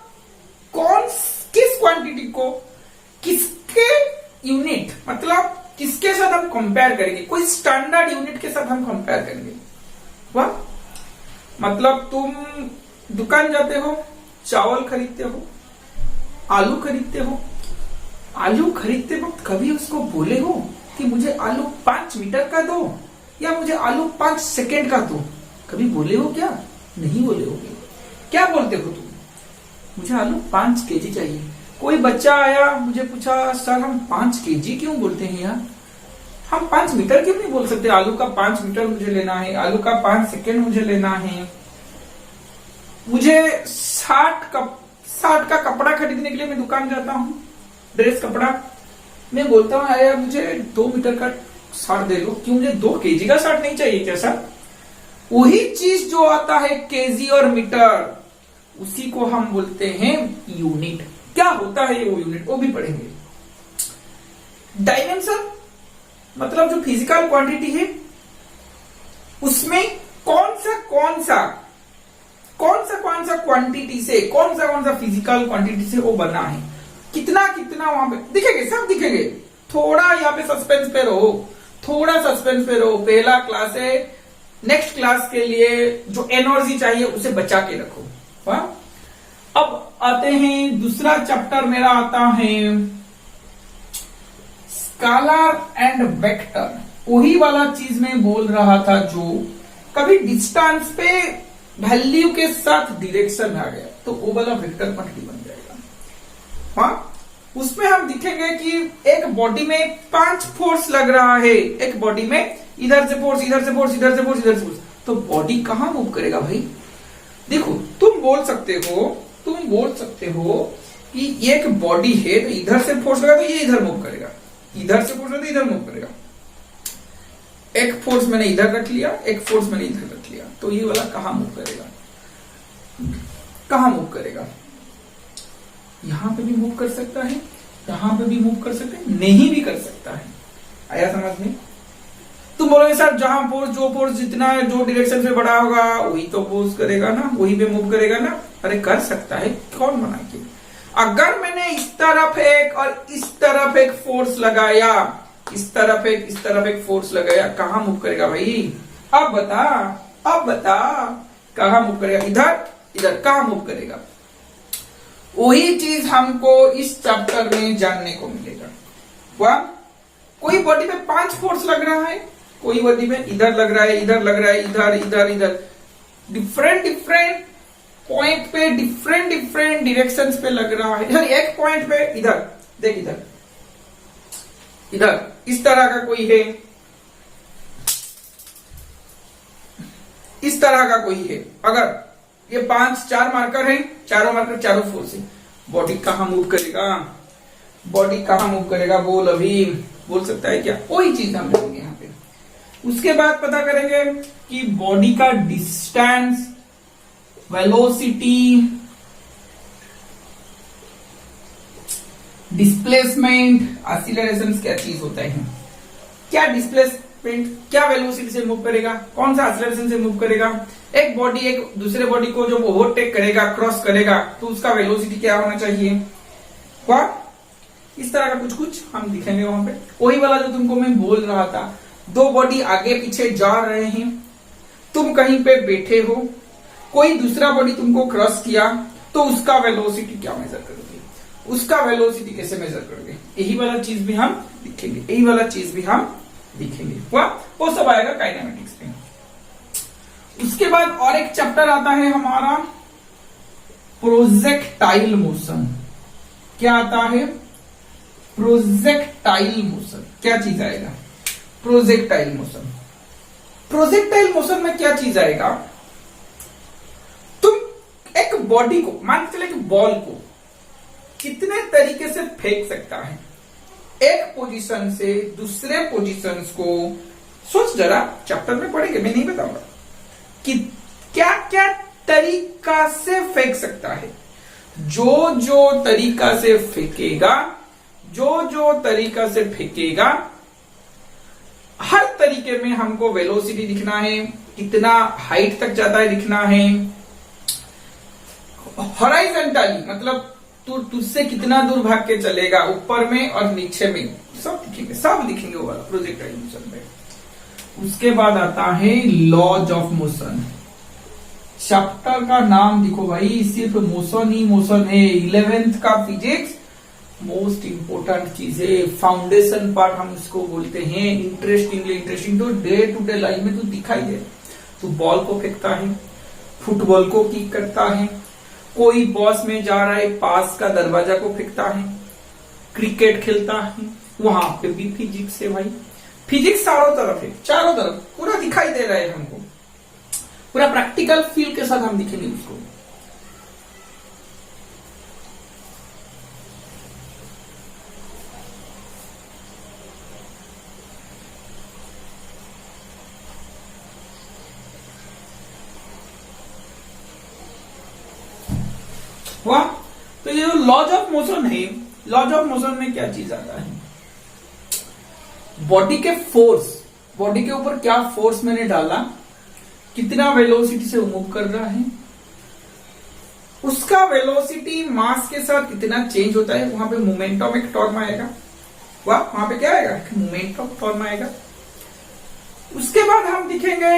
किस क्वांटिटी को किसके यूनिट मतलब किसके साथ हम कंपेयर करेंगे, कोई स्टैंडर्ड यूनिट के साथ हम कंपेयर करेंगे। वाह, मतलब तुम दुकान जाते हो, चावल खरीदते हो, आलू खरीदते हो, आलू खरीदते वक्त कभी उसको बोले हो कि मुझे आलू 5 मीटर का दो या मुझे आलू 5 सेकेंड का दो? कभी बोले हो क्या? नहीं बोले होगे। क्या बोलते हो तुम? मुझे आलू 5 केजी चाहिए। कोई बच्चा आया, मुझे पूछा सर हम 5 केजी क्यों बोलते हैं यार, हम 5 मीटर क्यों नहीं बोल सकते? आलू का 5 मीटर मुझे लेना है, आलू का 5 सेकेंड मुझे लेना है, मुझे 60 का कपड़ा खरीदने के लिए मैं दुकान जाता हूँ, ड्रेस कपड़ा, मैं बोलता हूँ यार मुझे 2 मीटर का शर्ट दे लो, क्यों मुझे 2 केजी का शर्ट नहीं चाहिए क्या सर? वही चीज जो आता है केजी और मीटर, उसी को हम बोलते हैं यूनिट। क्या होता है ये वो यूनिट, वो भी पढ़ेंगे। डायमेंशन मतलब जो फिजिकल क्वांटिटी है उसमें कौन सा क्वांटिटी से, कौन सा फिजिकल क्वांटिटी से वो बना है, कितना वहां पे दिखेंगे, सब दिखेंगे। थोड़ा यहाँ पे सस्पेंस पे रहो, पहला क्लास है, नेक्स्ट क्लास के लिए जो एनर्जी चाहिए उसे बचा के रखो। वाह। अब आते हैं, दूसरा चैप्टर मेरा आता है स्केलर एंड वेक्टर। वही वाला चीज मैं बोल रहा था जो कभी डिस्टेंस पे वैल्यू के साथ डायरेक्शन आ गया तो वो वाला वेक्टर क्वांटिटी बन जाएगा। हाँ, उसमें हम दिखेंगे कि एक बॉडी में 5 फोर्स लग रहा है, एक बॉडी में इधर से फोर्स, इधर से फोर्स, इधर से फोर्स, इधर से फोर्स, तो बॉडी कहां मूव करेगा भाई? देखो तुम बोल सकते हो कि एक बॉडी है तो इधर से फोर्स लगा तो ये इधर मूव करेगा, इधर से फोर्स लगा तो इधर मूव करेगा। एक फोर्स मैंने इधर रख लिया, एक फोर्स मैंने इधर रख लिया, तो ये वाला कहां मूव करेगा? यहां पे भी मूव कर सकता है, यहां पे भी मूव कर सकता है, नहीं भी कर सकता है। आया समझ में? तुम बोलोगे सर जहां फोर्स जितना जो डायरेक्शन से बड़ा होगा वही तो फोर्स करेगा ना, वही पे मूव करेगा ना। अरे कर सकता है, कौन मना किया? अगर मैंने इस तरफ एक और इस तरफ एक फोर्स लगाया, इस तरफ एक फोर्स लगाया, कहां मूव करेगा भाई? अब बता कहां मूव करेगा? इधर कहां मूव करेगा? वही चीज हमको इस चैप्टर में जानने को मिलेगा। वाह, कोई बॉडी में 5 फोर्स लग रहा है, कोई बॉडी में इधर लग रहा है, इधर डिफरेंट पॉइंट पे डिफरेंट डायरेक्शंस पे लग रहा है। इधर एक पॉइंट पे इधर देख, इधर इस तरह का कोई है, इस तरह का कोई है। अगर ये 4 मार्कर है, चारों फोर्स है, बॉडी कहां मूव करेगा? बोल, अभी बोल सकता है क्या? कोई चीज हम लेंगे यहाँ पे। उसके बाद पता करेंगे कि बॉडी का डिस्टेंस, वेलोसिटी, डिस्प्लेसमेंट, एक्सीलरेशन क्या चीज होता है, क्या डिस्प्लेसमेंट, क्या वेलोसिटी से मूव करेगा, कौन सा एक्सीलरेशन से मूव करेगा, एक बॉडी एक दूसरे बॉडी को जब ओवरटेक करेगा, क्रॉस करेगा, तो उसका वेलोसिटी क्या होना चाहिए? इस तरह का कुछ कुछ हम दिखेंगे वहां पे। वही वाला जो तुमको मैं बोल रहा था, दो बॉडी आगे पीछे जा रहे हैं, तुम कहीं पे बैठे हो, कोई दूसरा बॉडी तुमको क्रॉस किया, तो उसका वेलोसिटी क्या मेजर करोगे? उसका वेलोसिटी कैसे मेजर करोगे? यही वाला चीज भी हम दिखेंगे, यही वाला चीज भी हम दिखेंगे। वो सब आएगा काइनेमेटिक्स में। उसके बाद और एक चैप्टर आता है हमारा प्रोजेक्टाइल मोशन। क्या आता है? Projectile motion. क्या चीज आएगा? Projectile motion. प्रोजेक्टाइल मोशन में क्या चीज आएगा? तुम एक बॉडी को, मान के चले कि बॉल को कितने तरीके से फेंक सकता है, एक पोजीशन से दूसरे पोजीशंस को। सोच जरा, चैप्टर में पढ़ेंगे, मैं नहीं बताऊंगा कि क्या क्या तरीका से फेंक सकता है। जो जो तरीका से फेंकेगा, जो जो तरीका से फेंकेगा, हर तरीके में हमको वेलोसिटी दिखना है, कितना हाइट तक जाता है दिखना है, हॉरिजॉन्टली मतलब तुझसे कितना दूर भाग के चलेगा, ऊपर में और नीचे में, सब दिखेंगे वो वाला प्रोजेक्टाइल मोशन में। उसके बाद आता है लॉज ऑफ मोशन। चैप्टर का नाम देखो भाई, सिर्फ मोशन ही मोशन है। 11th का फिजिक्स मोस्ट इंपोर्टेंट चीज है, फाउंडेशन पार्ट हम इसको बोलते हैं। इंटरेस्टिंग तो डे टू डे लाइफ में तो दिखाई दे। तो बॉल को फेंकता है, फुटबॉल को किक करता है, कोई बॉस में जा रहा है, पास का दरवाजा को फेंकता है, क्रिकेट खेलता है, वहां पे भी फिजिक्स है भाई। फिजिक्स चारों तरफ है, चारों तरफ पूरा दिखाई दे रहा है हमको, पूरा प्रैक्टिकल फील के साथ हम दिखेंगे उसको। हुआ? तो ये जो लॉज ऑफ मोशन है, लॉज ऑफ मोशन में क्या चीज आता है? बॉडी के फोर्स, बॉडी के ऊपर क्या फोर्स मैंने डाला, कितना वेलोसिटी से मूव कर रहा है, उसका वेलोसिटी मास के साथ कितना चेंज होता है, वहां पे मोमेंटम एक टर्म आएगा। वहां पे क्या आएगा? मोमेंटम टर्म आएगा। उसके बाद हम दिखेंगे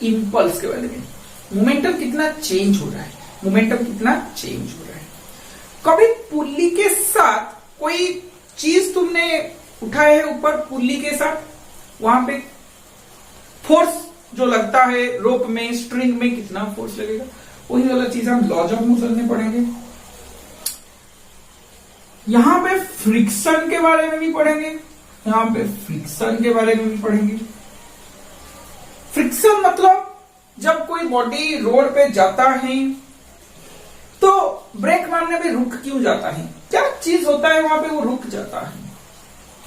इंपल्स के बारे में। मोमेंटम कितना चेंज हो रहा है, मोमेंटम कितना चेंज हो रहा है। कभी पुल्ली के साथ कोई चीज तुमने उठाया है ऊपर, पुल्ली के साथ वहां पे फोर्स जो लगता है रोप में, स्ट्रिंग में, कितना फोर्स लगेगा, वही वाला चीज हम लॉज ऑफ मोशन में पढ़ेंगे। यहां पे फ्रिक्शन के बारे में भी पढ़ेंगे, यहां पे फ्रिक्शन के बारे में भी पढ़ेंगे। फ्रिक्शन मतलब जब कोई बॉडी रोड पे जाता है तो ब्रेक मारने पे रुक क्यों जाता है, क्या चीज होता है वहां पे वो रुक जाता है,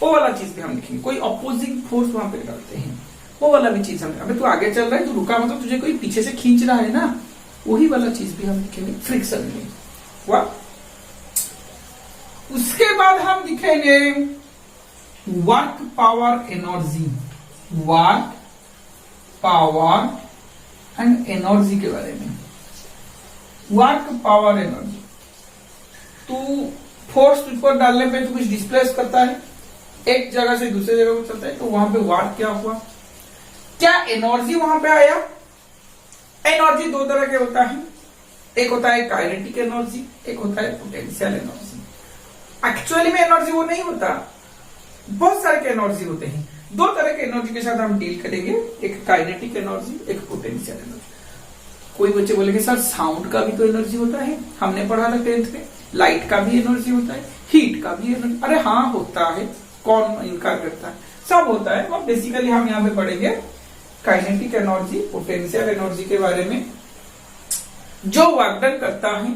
वो वाला चीज भी हम लिखेंगे। कोई अपोजिंग फोर्स वहां पे डालते हैं, वो वाला भी चीज हम, अबे तू आगे चल रहा है, तू रुका मतलब तुझे कोई पीछे से खींच रहा है ना, वही वाला चीज भी हम लिखेंगे फ्रिक्शन में। वाह। उसके बाद हम लिखेंगे work power energy, work power and energy के बारे में। वर्क पावर एनर्जी, तू फोर्स तुझ पर डालने पे तू कुछ डिस्प्लेस करता है, एक जगह से दूसरे जगह पर चलता है, तो वहां पे वर्क क्या हुआ, क्या एनर्जी वहां पे आया। एनर्जी दो तरह के होता है, एक होता है काइनेटिक एनर्जी, एक होता है पोटेंशियल एनर्जी। एक्चुअली में एनर्जी वो नहीं होता, बहुत सारे के एनर्जी होते हैं। दो तरह के एनर्जी के साथ हम डील करेंगे, एक काइनेटिक एनर्जी, एक पोटेंशियल एनर्जी। कोई बच्चे बोलेंगे सर साउंड का भी तो एनर्जी होता है, हमने पढ़ा था 10th में, लाइट का भी एनर्जी होता है, हीट का भी एनर्जी। अरे हाँ होता है, कौन इनकार करता है, सब होता है। और बेसिकली हम यहाँ पे पढ़ेंगे काइनेटिक एनर्जी, पोटेंशियल एनर्जी के बारे में। जो वर्क डन करता है,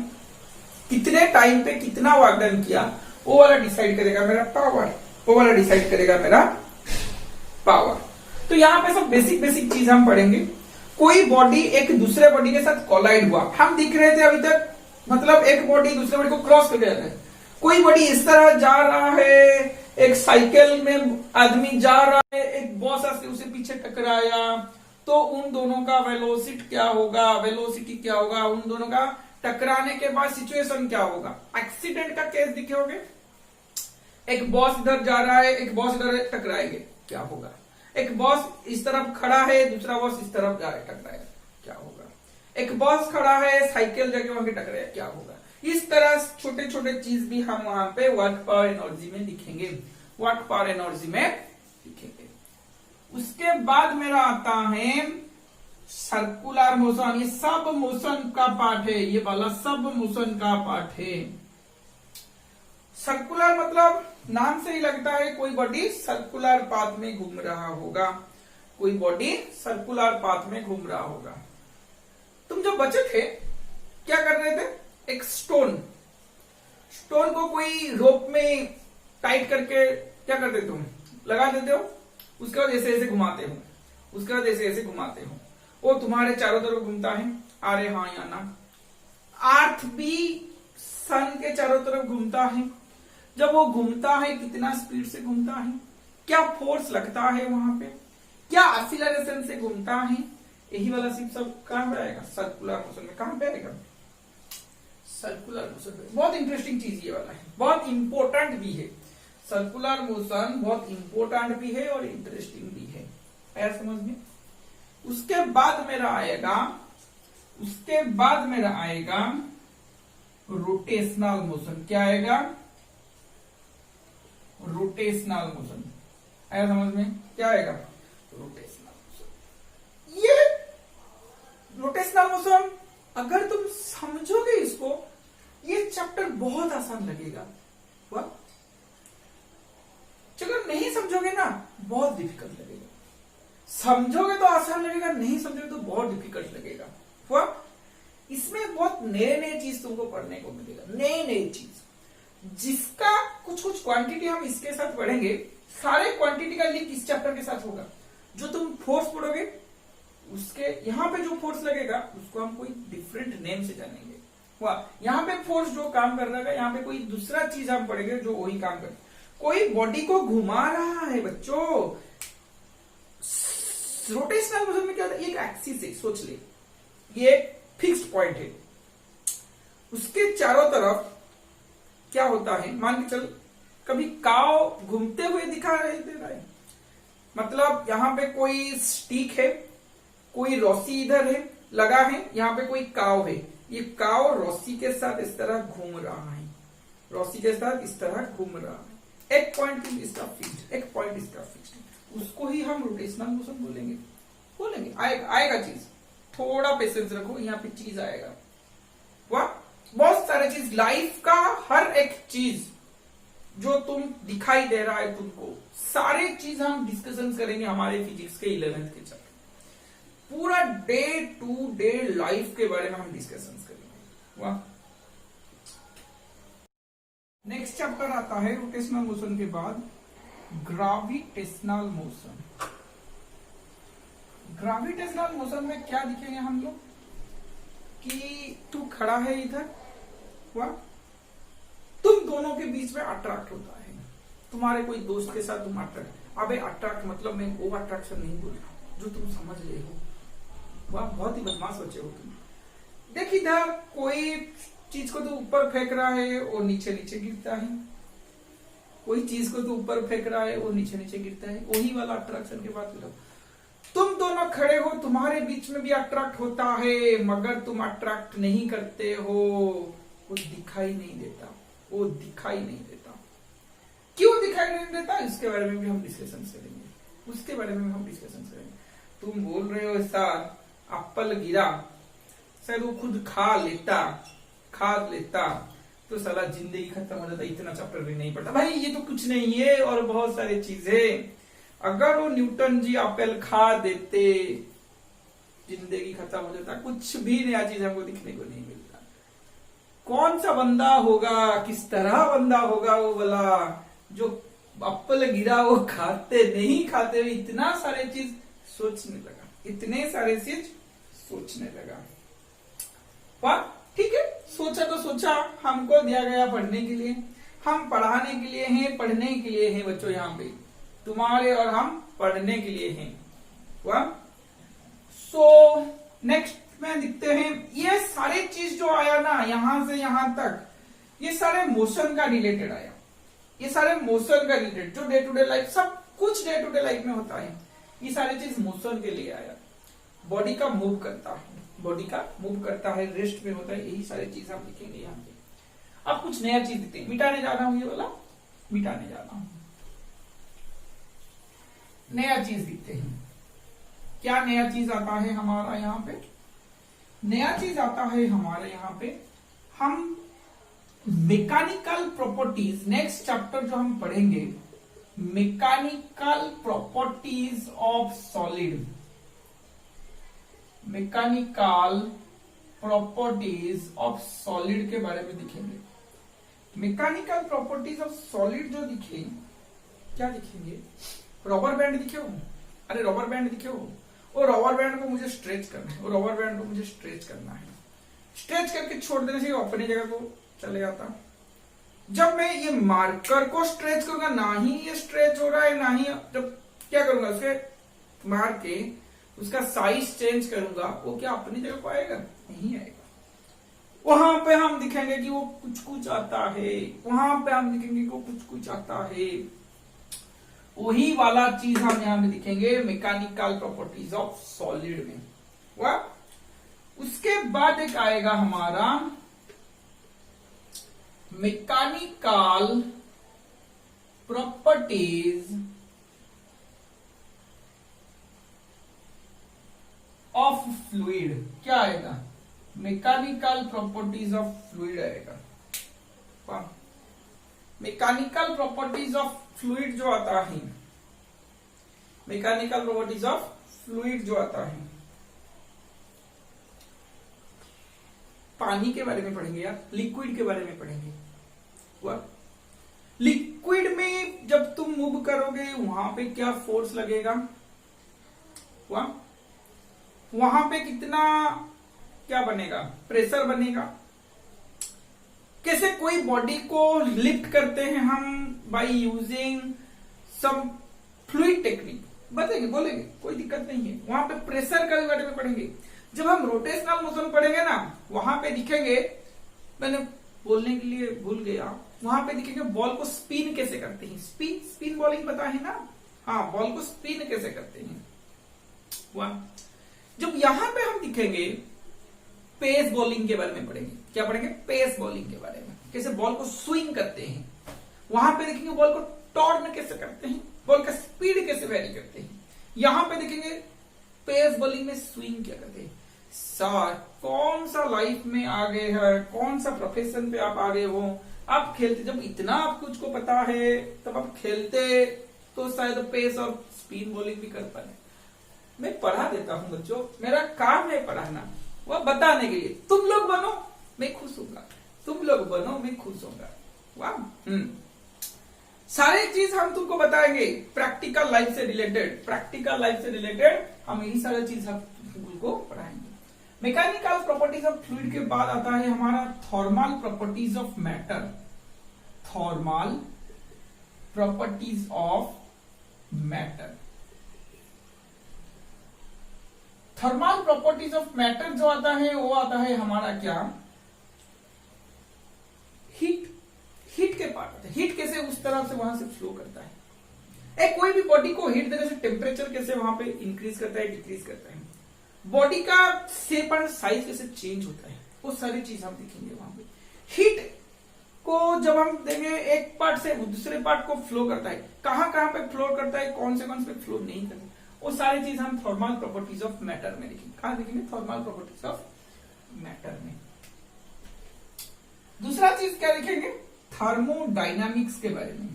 कितने टाइम पे कितना वर्क डन किया, वो वाला डिसाइड करेगा मेरा पावर, वो वाला डिसाइड करेगा मेरा पावर। तो यहाँ पे सब बेसिक बेसिक चीज हम पढ़ेंगे। कोई बॉडी एक दूसरे बॉडी के साथ कोलाइड हुआ, हम दिख रहे थे अभी तक, मतलब एक बॉडी दूसरे बॉडी को क्रॉस कर जाता है। कोई बॉडी इस तरह जा रहा है, एक साइकिल में आदमी जा रहा है, एक बॉस आके उसे पीछे टकराया, तो उन दोनों का वेलोसिटी क्या होगा, वेलोसिटी क्या होगा, उन दोनों का टकराने के बाद सिचुएशन क्या होगा। एक्सीडेंट का केस दिखोगे, एक बॉस इधर जा रहा है, एक बॉस इधर टकराएंगे, क्या होगा। एक बॉस इस तरफ खड़ा है, दूसरा बॉस इस तरफ जा रहा है, टकराएगा, क्या होगा। एक बॉस खड़ा है, साइकिल जाके वहां टकराएगा, क्या होगा। इस तरह छोटे छोटे चीज भी हम वहां पे वर्क पावर एनर्जी में लिखेंगे, वर्क पावर एनर्जी में लिखेंगे। उसके बाद मेरा आता है सर्कुलर मोशन। ये सब मोशन का पार्ट है, ये वाला सब मोशन का पार्ट है। सर्कुलर मतलब नाम से ही लगता है कोई बॉडी सर्कुलर पाथ में घूम रहा होगा, कोई बॉडी सर्कुलर पाथ में घूम रहा होगा। तुम जब बच्चे थे क्या कर रहे थे, एक स्टोन को कोई रोप में टाइट करके क्या करते तुम, लगा देते हो, उसके बाद ऐसे ऐसे घुमाते हो, उसके बाद ऐसे ऐसे घुमाते हो, वो तुम्हारे चारों तरफ घूमता है, अरे हाँ या ना। अर्थ भी सन के चारों तरफ घूमता है। जब वो घूमता है कितना स्पीड से घूमता है, क्या फोर्स लगता है वहां पे, क्या एक्सीलरेशन से घूमता है, यही वाला सब कहां पे आएगा, सर्कुलर मोशन में। कहां पे आएगा, सर्कुलर मोशन में। बहुत इंटरेस्टिंग चीज ये वाला है, बहुत इंपॉर्टेंट भी है। सर्कुलर मोशन बहुत इंपॉर्टेंट भी है और इंटरेस्टिंग भी है, आया समझ में। उसके बाद मेरा आएगा रोटेशनल मोशन। क्या आएगा, रोटेशनल मोशन, आया समझ में। क्या आएगा, रोटेशनल मोशन। ये रोटेशनल मोशन अगर तुम समझोगे इसको, ये चैप्टर बहुत आसान लगेगा। वाह, अगर नहीं समझोगे ना बहुत डिफिकल्ट लगेगा। समझोगे तो आसान लगेगा, नहीं समझोगे तो बहुत डिफिकल्ट लगेगा। वाह, इसमें बहुत नए चीज तुमको पढ़ने को मिलेगा, नई चीज, जिसका कुछ क्वांटिटी हम इसके साथ पढ़ेंगे। सारे क्वांटिटी का लिंक इस चैप्टर के साथ होगा। जो तुम फोर्स पढ़ोगे उसके यहाँ पे जो फोर्स लगेगा उसको हम कोई डिफरेंट नेम से जानेंगे। वाह, यहाँ पे फोर्स जो काम कर रहा है, यहाँ पे कोई दूसरा चीज हम पढ़ेंगे जो वही काम करे। कोई बॉडी को घुमा रहा है बच्चों। रोटेशनल मोशन में क्या होता है, एक एक्सिस है, सोच ले, ये एक फिक्स्ड पॉइंट है, उसके चारों तरफ क्या होता है, मान के चल कभी काव घूमते हुए दिखा दे रहा है, मतलब यहां पे कोई स्टिक है, कोई रस्सी इधर है लगा है, यहाँ पे कोई काव है, ये काव रस्सी के साथ इस तरह घूम रहा है, रस्सी के साथ इस तरह घूम रहा है। एक पॉइंट इसका फिक्स्ड, एक पॉइंट इसका फिक्स्ड, उसको ही हम रोटेशनल मोशन बोलेंगे। आएगा चीज, थोड़ा पेशेंस रखो, यहाँ पे चीज आएगा। वाह, बहुत सारे चीज, लाइफ का हर एक चीज जो तुम दिखाई दे रहा है तुमको, सारे चीज हम डिस्कशन करेंगे हमारे फिजिक्स के 11th के चैप्टर। पूरा डे टू डे लाइफ के बारे में हम डिस्कशन करेंगे। वाह, नेक्स्ट चैप्टर आता है रोटेशनल मोशन के बाद ग्रेविटेशनल मोशन। ग्रेविटेशनल मोशन में क्या दिखेंगे हम लोग कि तू खड़ा है इधर, वाह, तुम दोनों के बीच में अट्रैक्ट होता है, तुम्हारे कोई दोस्त के साथ तुम अट्रैक्ट। अबे अट्रैक्ट मतलब मैं वो अट्रैक्शन नहीं बोल रहा जो तुम समझ रहे हो। वाह, बहुत ही बदमाश बच्चे हो तुम। देख इधर कोई चीज को तो ऊपर फेंक रहा है वो नीचे नीचे गिरता है, कोई चीज को तो ऊपर फेंक रहा है वो नीचे नीचे गिरता है, वही वाला अट्रैक्शन की बात करो। तुम दोनों खड़े हो, तुम्हारे बीच में भी अट्रैक्ट होता है, मगर तुम अट्रैक्ट नहीं करते हो, वो दिखाई नहीं देता, वो दिखाई नहीं देता। क्यों दिखाई नहीं देता, इसके बारे में भी हम डिस्कशन करेंगे, उसके बारे में हम डिस्कशन करेंगे। तुम बोल रहे हो सर एप्पल गिरा, शायद वो खुद खा लेता तो साला जिंदगी खत्म हो जाता, इतना चैप्टर भी नहीं पढ़ता। भाई ये तो कुछ नहीं है और बहुत सारी चीजें, अगर वो न्यूटन जी एप्पल खा देते जिंदगी खत्म हो जाता, कुछ भी नया चीज हमको दिखने को नहीं मिलता। कौन सा बंदा होगा, किस तरह बंदा होगा वो वाला जो एप्पल गिरा वो खाते नहीं खाते हुए इतना सारे चीज सोचने लगा, इतने सारे चीज सोचने लगा। वाह, ठीक है, सोचा तो सोचा, हमको दिया गया पढ़ने के लिए, हम पढ़ाने के लिए हैं, पढ़ने के लिए हैं बच्चों, यहाँ पे तुम्हारे और हम पढ़ने के लिए हैं। वाह, सो नेक्स्ट में दिखते हैं, ये सारे चीज जो आया ना यहां से यहां तक, ये सारे मोशन का रिलेटेड आया, ये सारे मोशन का रिलेटेड, जो डे टू डे लाइफ, सब कुछ डे टू डे लाइफ में होता है, ये सारी चीज मोशन के लिए आया। बॉडी का मूव करता है, बॉडी का मूव करता है, रेस्ट में होता है, यही सारी चीज हम लिखेंगे यहाँ पे। अब कुछ नया चीज देते हैं, मिटाने जा रहा हूं, ये वाला मिटाने जा रहा हूं, नया चीज दिखते हैं। क्या नया चीज आता है हमारा यहाँ पे? नया चीज आता है हमारे यहाँ पे, हम मैकेनिकल प्रॉपर्टीज, नेक्स्ट चैप्टर जो हम पढ़ेंगे, mechanical properties of solid, mechanical properties of solid के बारे में दिखेंगे। मैकेनिकल प्रॉपर्टीज ऑफ सॉलिड जो दिखे, क्या दिखेंगे? रबर बैंड दिखे हो? अरे रबर बैंड दिखे हो? और रबर बैंड को मुझे स्ट्रेच करना है, और रबर बैंड को मुझे स्ट्रेच करना है, स्ट्रेच करके छोड़ देने से अपनी जगह को चले जाता। जब मैं ये मार्कर को स्ट्रेच करूंगा, ना ही ये स्ट्रेच हो रहा है, ना ही, जब क्या करूंगा, उसके मार के उसका साइज चेंज करूंगा, वो क्या अपनी जगह को आएगा? नहीं आएगा। वहां पे हम दिखेंगे कि वो कुछ कुछ आता है, वहां पे हम दिखेंगे कि वो कुछ कुछ आता है, वही वाला चीज हम यहां में दिखेंगे मैकेनिकल प्रॉपर्टीज ऑफ सॉलिड में। वह उसके बाद एक आएगा हमारा मैकेनिकल प्रॉपर्टीज ऑफ फ्लूइड। क्या आएगा? मैकेनिकल प्रॉपर्टीज ऑफ फ्लूइड आएगा। मैकेनिकल प्रॉपर्टीज ऑफ फ्लूइड जो आता है, मैकेनिकल प्रॉपर्टीज ऑफ फ्लूइड जो आता है, पानी के बारे में पढ़ेंगे या लिक्विड के बारे में पढ़ेंगे। वह लिक्विड में जब तुम मूव करोगे वहां पे क्या फोर्स लगेगा, वहां पे कितना क्या बनेगा, प्रेशर बनेगा। कैसे कोई बॉडी को लिफ्ट करते हैं हम by using some fluid technique, बताएंगे, बोलेंगे, कोई दिक्कत नहीं है। वहां पे प्रेशर का बारे में पढ़ेंगे। जब हम रोटेशनल मोशन पढ़ेंगे ना, वहां पे दिखेंगे, मैंने बोलने के लिए भूल गया, वहां पे दिखेंगे बॉल को स्पिन कैसे करते हैं। स्पिन बॉलिंग पता है ना? हाँ, बॉल को स्पिन कैसे करते हैं। वह जब यहां पे हम दिखेंगे पेस बॉलिंग के बारे में पढ़ेंगे। क्या पढ़ेंगे? पेस बॉलिंग के बारे में, कैसे बॉल को स्विंग करते हैं। वहां पे देखेंगे बॉल को टॉर्न कैसे करते हैं, बॉल का स्पीड कैसे वेरी करते हैं। यहां पे देखेंगे पेस बॉलिंग में स्विंग क्या करते हैं। सर कौन सा लाइफ में आगे है, कौन सा प्रोफेशन पे आप आगे हो, आप खेलते, जब इतना आप कुछ को पता है तब आप खेलते तो शायद पेस और स्पिन बॉलिंग भी कर पाए। मैं पढ़ा देता हूं बच्चों, मेरा काम है पढ़ाना, वह बताने के लिए। तुम लोग बनो मैं खुश होऊंगा, तुम लोग बनो मैं खुश होऊंगा। वाह, सारी चीज हम तुमको बताएंगे प्रैक्टिकल लाइफ से रिलेटेड, प्रैक्टिकल लाइफ से रिलेटेड हम यही सारी चीज हम तुमको पढ़ाएंगे। मैकेनिकल प्रॉपर्टीज ऑफ फ्लूइड के बाद आता है हमारा thermal properties of matter. Thermal properties of matter, thermal properties of matter जो आता है वो आता है हमारा क्या, हीट। हीट के पार्ट आता है। हीट कैसे उस तरफ से वहां से फ्लो करता है। कोई भी बॉडी को हीट देने से टेम्परेचर कैसे वहां पे इंक्रीज करता है, डिक्रीज करता है, बॉडी का शेप एंड साइज कैसे चेंज होता है, वो सारी चीज हम देखेंगे वहां पे। हीट को जब हम देंगे एक पार्ट से दूसरे पार्ट को फ्लो करता है, कहां कहां पे फ्लो करता है, कौन से पे फ्लो नहीं करता, वो सारी चीज हम थर्मल प्रॉपर्टीज ऑफ मैटर में देखेंगे। कहां देखेंगे? थर्मल प्रॉपर्टीज ऑफ मैटर में। दूसरा चीज क्या देखेंगे? थर्मोडायनामिक्स के बारे में।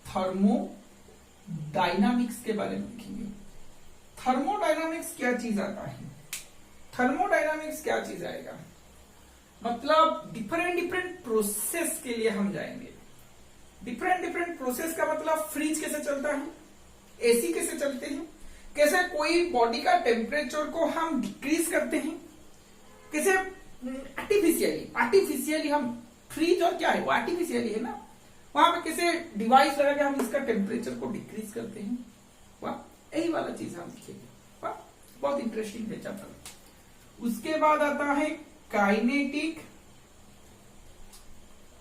थर्मोडायनामिक्स के बारे में देखेंगे। थर्मोडायनामिक्स क्या चीज आता है? थर्मोडायनामिक्स क्या चीज आएगा, मतलब डिफरेंट प्रोसेस के लिए हम जाएंगे। डिफरेंट प्रोसेस का मतलब फ्रिज कैसे चलता है, एसी कैसे चलते हैं, कैसे कोई बॉडी का टेम्परेचर को हम डिक्रीज करते हैं, कैसे आर्टिफिशियली हम फ्रिज, और क्या है वो आर्टिफिशियली है ना, वहां पे कैसे डिवाइस लगा के हम इसका टेम्परेचर को डिक्रीज करते हैं। वाह, यही वाला चीज हम सीखेंगे। वाह, बहुत इंटरेस्टिंग है चैप्टर। उसके बाद आता है काइनेटिक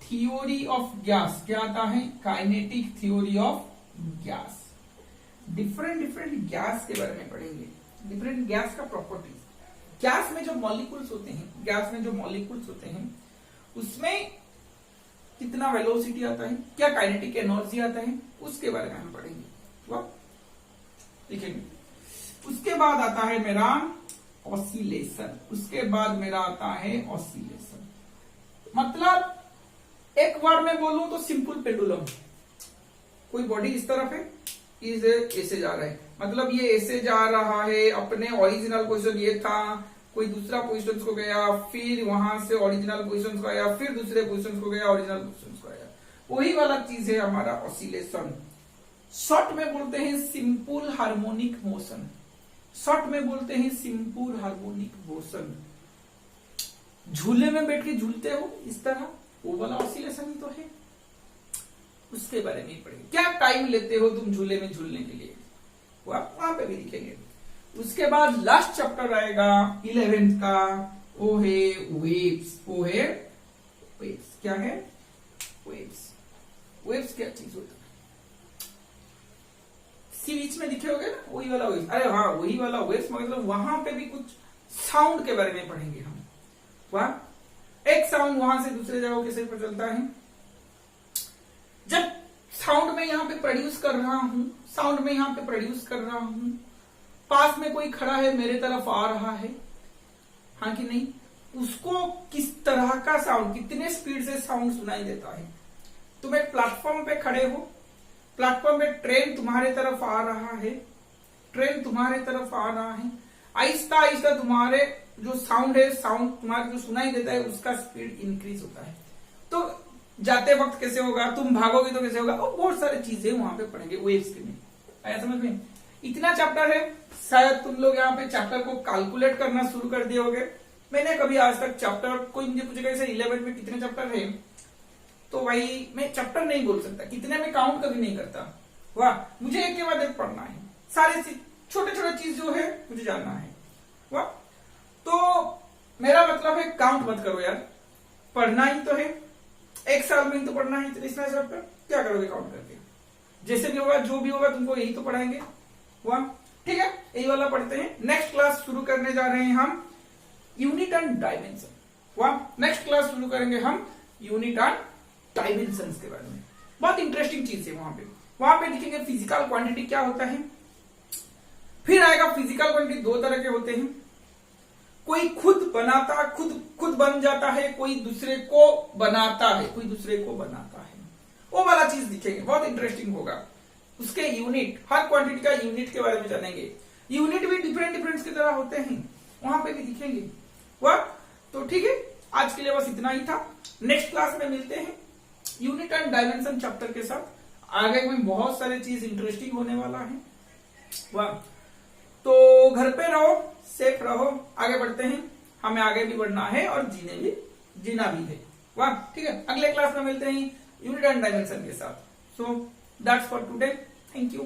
थ्योरी ऑफ गैस। क्या आता है? Kinetic theory of gas. Different gas के बारे में पढ़ेंगे, डिफरेंट गैस का प्रॉपर्टीज। गैस में जो मॉलिक्यूल्स होते हैं, उसमें कितना वेलोसिटी आता है, क्या काइनेटिक एनर्जी आता है, उसके बारे में हम पढ़ेंगे, देखेंगे। उसके बाद आता है मेरा ऑसिलेशन। मतलब एक बार में बोलूं तो सिंपल पेंडुलम। कोई बॉडी इस तरफ है, इस ऐसे जा रहा है, मतलब ये ऐसे जा रहा है, अपने ओरिजिनल पोजीशन ये था, कोई दूसरा पोजीशन को गया, फिर वहां से ओरिजिनल पोजीशन को आया, फिर दूसरे पोजीशन को गया, ओरिजिनल पोजीशन को आया, वही वाला चीज है हमारा ऑसिलेशन। शॉर्ट में बोलते हैं सिंपल हार्मोनिक मोशन। झूले में बैठ के झूलते हो इस तरह, वो वाला ऑसिलेशन ही तो है। उसके बारे में पढ़ेंगे। क्या टाइम लेते हो तुम झूले में झूलने के लिए, वो आप वहां पे भी दिखेंगे। उसके बाद लास्ट चैप्टर आएगा 11th का, वो है वेव्स। क्या है? वेव्स क्या चीज होता है? सी बीच में दिखे होगे ना, वही वाला वेव्स। अरे हाँ, वही वाला वेव्स, मतलब वहां पे भी कुछ साउंड के बारे में पढ़ेंगे हम। वाह, एक साउंड वहां से दूसरे जगह कैसे पता चलता है। जब साउंड में यहां पे प्रोड्यूस कर रहा हूं, पास में कोई खड़ा है, मेरे तरफ आ रहा है, हाँ कि नहीं, उसको किस तरह का साउंड, कितने स्पीड से साउंड सुनाई देता है। तुम एक प्लेटफॉर्म पे खड़े हो, प्लेटफॉर्म पे ट्रेन तुम्हारे तरफ आ रहा है, आहिस्ता आहिस्ता तुम्हारे जो साउंड तुम्हारे जो सुनाई देता है, उसका स्पीड इंक्रीज होता है। तो जाते वक्त कैसे होगा, तुम भागोगे तो कैसे होगा, और बहुत सारी चीजें वहां पे पढ़ेंगे वेव्स के में। आया समझ में? इतना चैप्टर है, शायद तुम लोग यहाँ पे चैप्टर को कैलकुलेट करना शुरू कर दिए होगे। मैंने कभी आज तक चैप्टर, कोई मुझे पूछेगा इसे 11 में कितने चैप्टर है, तो भाई मैं चैप्टर नहीं बोल सकता, कितने में काउंट कभी नहीं करता। वाह, मुझे एक के बाद एक पढ़ना है, सारे छोटे चीज जो है मुझे जानना है। वाह, तो मेरा मतलब है काउंट मत करो यार, पढ़ना ही तो है, एक साल में ही तो पढ़ना है इतना चैप्टर, क्या करोगे काउंट करके। जैसे भी होगा, जो भी होगा, तुमको यही तो पढ़ाएंगे। वाह, ठीक है, यही वाला पढ़ते हैं। नेक्स्ट क्लास शुरू करने जा रहे हैं हम यूनिट एंड डायमेंशन। वाह, नेक्स्ट क्लास शुरू करेंगे हम यूनिट एंड डायमेंशन के बारे में। बहुत इंटरेस्टिंग चीज है वहां पे दिखेंगे फिजिकल क्वांटिटी क्या होता है। फिर आएगा फिजिकल क्वांटिटी दो तरह के होते हैं, कोई खुद बन जाता है, कोई दूसरे को बनाता है, वो वाला चीज दिखेंगे, बहुत इंटरेस्टिंग होगा। उसके यूनिट, हर क्वांटिटी का यूनिट के बारे में जानेंगे। यूनिट भी डिफरेंट की तरह होते हैं, वहां पे भी दिखेंगे। वह तो ठीक है, आज के लिए बस इतना ही था। नेक्स्ट क्लास में मिलते हैं यूनिट एंड डायमेंशन चैप्टर के साथ। आगे में बहुत सारे चीज इंटरेस्टिंग होने वाला है। वाह, तो घर पे रहो, सेफ रहो, आगे बढ़ते हैं। हमें आगे भी बढ़ना है और जीना भी है। वाह, ठीक है, अगले क्लास में मिलते हैं यूनिट एंड डायमेंशन के साथ। So that's for today, thank you.